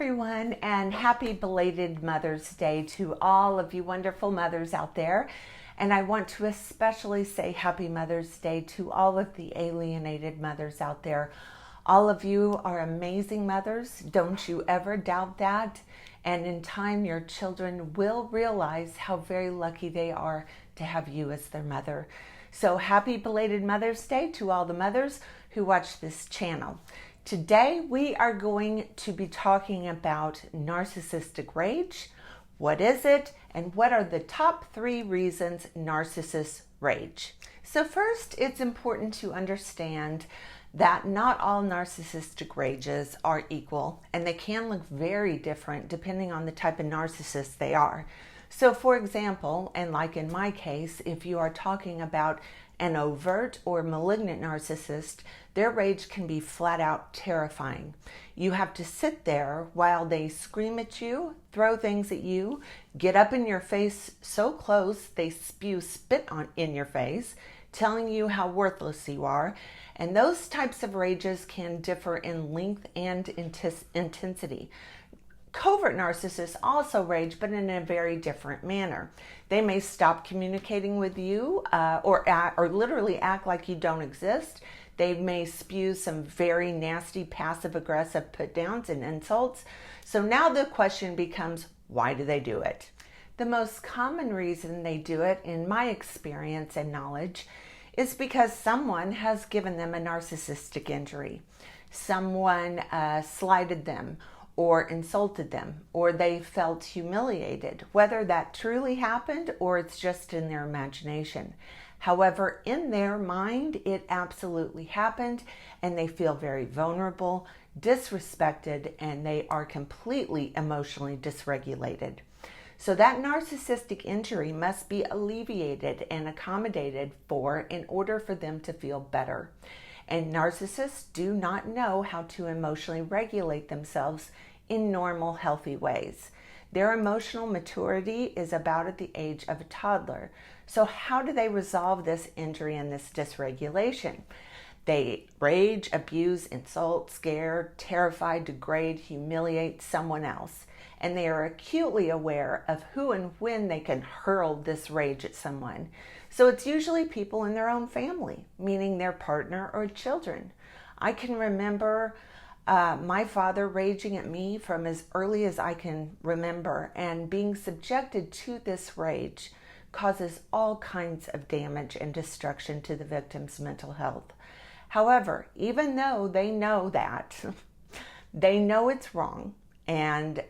everyone, and happy belated Mother's Day to all of you wonderful mothers out there. And I want to especially say happy Mother's Day to all of the alienated mothers out there. All of you are amazing mothers. Don't you ever doubt that. And in time, your children will realize how very lucky they are to have you as their mother. So happy belated Mother's Day to all the mothers who watch this channel. Today, we are going to be talking about narcissistic rage. What is it? And what are the top 3 reasons narcissists rage? So first, it's important to understand that not all narcissistic rages are equal, and they can look very different depending on the type of narcissist they are. So for example, and like in my case, if you are talking about an overt or malignant narcissist, their rage can be flat out terrifying. You have to sit there while they scream at you, throw things at you, get up in your face so close they spew spit in your face, telling you how worthless you are. And those types of rages can differ in length and intensity. Covert narcissists also rage, but in a very different manner. They may stop communicating with you or literally act like you don't exist. They may spew some very nasty passive-aggressive put-downs and insults. So now the question becomes, why do they do it? The most common reason they do it, in my experience and knowledge, is because someone has given them a narcissistic injury. Someone slighted them, or insulted them, or they felt humiliated, whether that truly happened or it's just in their imagination. However, in their mind, it absolutely happened, and they feel very vulnerable, disrespected, and they are completely emotionally dysregulated. So that narcissistic injury must be alleviated and accommodated for in order for them to feel better. And narcissists do not know how to emotionally regulate themselves in normal, healthy ways. Their emotional maturity is about at the age of a toddler. So how do they resolve this injury and this dysregulation? They rage, abuse, insult, scare, terrify, degrade, humiliate someone else. And they are acutely aware of who and when they can hurl this rage at someone. So it's usually people in their own family, meaning their partner or children. I can remember my father raging at me from as early as I can remember, and being subjected to this rage causes all kinds of damage and destruction to the victim's mental health. However, even though they know that, they know it's wrong, and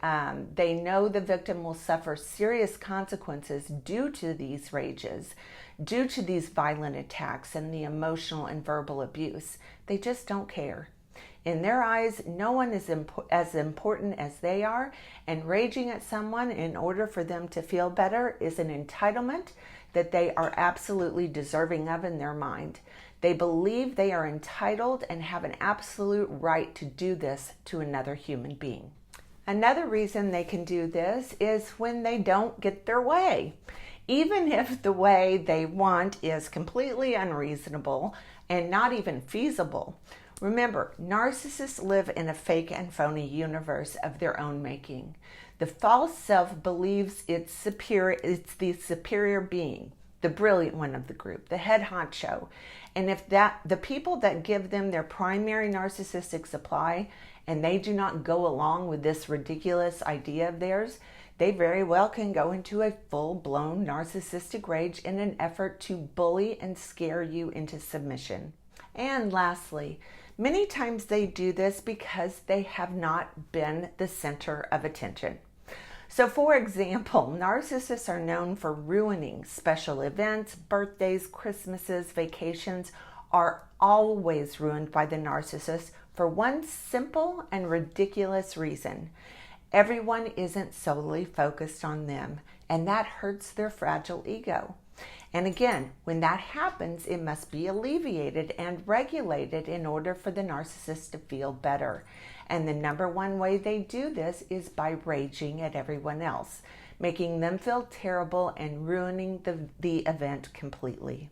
they know the victim will suffer serious consequences due to these rages, due to these violent attacks and the emotional and verbal abuse. They just don't care. In their eyes, no one is as important as they are, and raging at someone in order for them to feel better is an entitlement that they are absolutely deserving of in their mind. They believe they are entitled and have an absolute right to do this to another human being. Another reason they can do this is when they don't get their way. Even if the way they want is completely unreasonable and not even feasible. Remember, narcissists live in a fake and phony universe of their own making. The false self believes it's the superior being, the brilliant one of the group, the head honcho. And if the people that give them their primary narcissistic supply and they do not go along with this ridiculous idea of theirs, they very well can go into a full-blown narcissistic rage in an effort to bully and scare you into submission. And lastly, many times they do this because they have not been the center of attention. So for example, narcissists are known for ruining special events, birthdays, Christmases, vacations are always ruined by the narcissist for one simple and ridiculous reason. Everyone isn't solely focused on them, and that hurts their fragile ego. And again, when that happens, it must be alleviated and regulated in order for the narcissist to feel better. And the number one way they do this is by raging at everyone else, making them feel terrible and ruining the event completely.